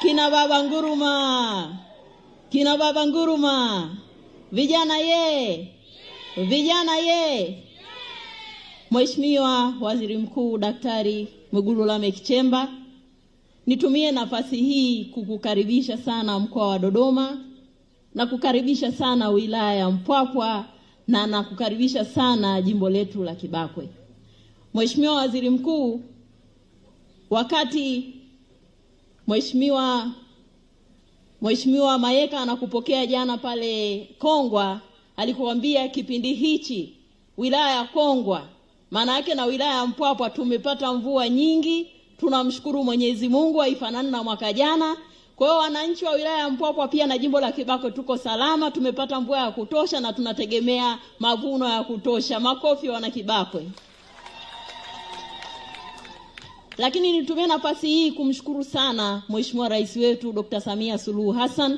Kina baba nguruma. Kina baba nguruma. Vijana ye. Vijana ye. Mheshimiwa Waziri Mkuu Daktari Mwigulu Lameck Nchemba, nitumie nafasi hii kukukaribisha sana mkoa wa Dodoma na kukaribisha sana wilaya ya Mpwapwa na nakukaribisha sana jimbo letu la Kibakwe. Mheshimiwa Waziri Mkuu, wakati Mheshimiwa Mayeka anakupokea jana pale Kongwa, alikuambia kipindi hichi wilaya ya Kongwa maana yake na wilaya ya Mpwapwa tumepata mvua nyingi. Tunamshukuru Mwenyezi Mungu, haifanani na mwaka jana. Kwa hiyo wananchi wa wilaya ya Mpwapwa pia na jimbo la Kibakwe tuko salama, tumepata mvua ya kutosha na tunategemea mavuno ya kutosha. Makofi wana Kibakwe. Lakini nitumie nafasi hii kumshukuru sana Mheshimiwa Rais wetu Dr. Samia Suluhu Hassan,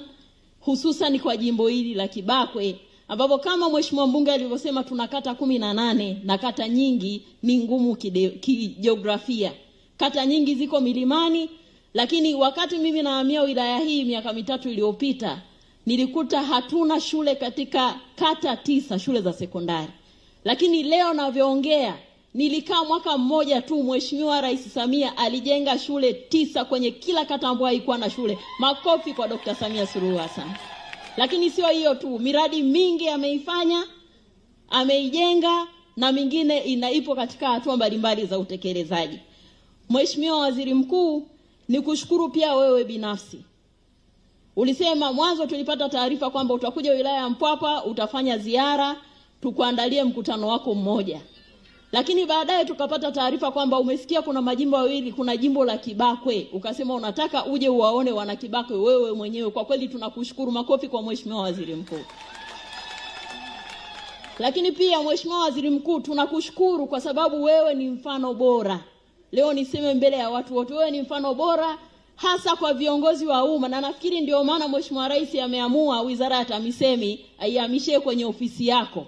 hususan kwa jimbo hili la Kibakwe, ambapo kama Mheshimiwa mbunge alivyosema tuna kata 18 na kata nyingi ni ngumu kijiografia. Kata nyingi ziko milimani, lakini wakati mimi nahamia wilaya hii miaka 3 iliyopita, nilikuta hatuna shule katika kata 9 shule za sekondari. Lakini leo navyoongea, nilikaa mwaka mmoja tu Mheshimiwa Rais Samia alijenga shule 9 kwenye kila kata ambayo haikuwa na shule. Makofi kwa Dr. Samia Suluhu Hassan. Lakini sio hiyo tu, miradi mingi ameifanya, ameijenga na mingine inaipo katika hatua mbalimbali za utekelezaji. Mheshimiwa Waziri Mkuu, nikushukuru pia wewe binafsi. Ulisema mwanzo tulipata taarifa kwamba utakuja wilaya ya Mpwapwa, utafanya ziara, tukuandalie mkutano wako mmoja. Lakini baadaye tukapata taarifa kwamba umesikia kuna majimbo mawili, kuna jimbo la Kibakwe. Ukasema unataka uje uwaone wana Kibakwe wewe mwenyewe. Kwa kweli tunakushukuru, makofi kwa Mheshimiwa Waziri Mkuu. Lakini pia Mheshimiwa Waziri Mkuu, tunakushukuru kwa sababu wewe ni mfano bora. Leo niseme mbele ya watu wote, wewe ni mfano bora hasa kwa viongozi wa umma, na nafikiri ndio maana Mheshimiwa Rais ameamua Wizara ya TAMISEMI aihamishie kwenye ofisi yako.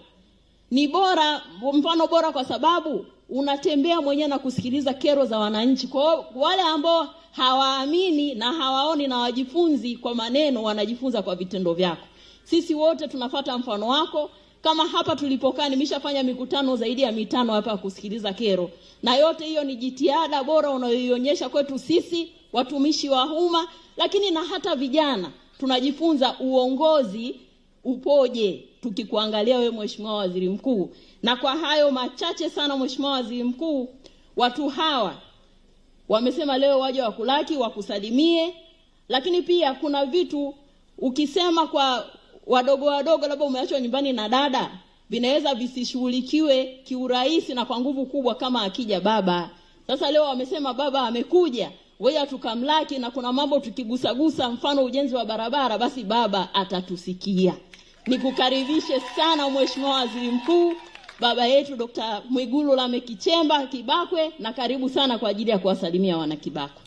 Ni bora, mfano bora kwa sababu unatembea mwenyewe na kusikiliza kero za wananchi. Kwa wale ambao hawaamini na hawaoni na wajifunzi kwa maneno, wanajifunza kwa vitendo vyako. Sisi wote tunafuata mfano wako. Kama hapa tulipokaa nimeshafanya mikutano zaidi ya 5 hapa kusikiliza kero. Na yote hiyo ni jitihada bora unayoionyesha kwetu sisi watumishi wa umma, lakini na hata vijana tunajifunza uongozi upoje tukikuangalia wewe Mheshimiwa Waziri Mkuu. Na kwa hayo machache sana Mheshimiwa Waziri Mkuu, watu hawa wamesema leo waje wakulaki wakusalimie, lakini pia kuna vitu ukisema kwa wadogo labda umeachwa nyumbani na dada, vinaweza visishughulikiwe kiurahisi na kwa nguvu kubwa kama akija baba. Sasa leo wamesema baba amekuja, wewe tukamlaki, na kuna mambo tukigusagusa mfano ujenzi wa barabara, basi baba atatusikia. Nikukaribishe sana Mheshimiwa Waziri Mkuu, baba yetu Dr. Mwigulu Lameck Nchemba Kibakwe, na karibu sana kwa ajili ya kuwasalimia wana Kibakwe.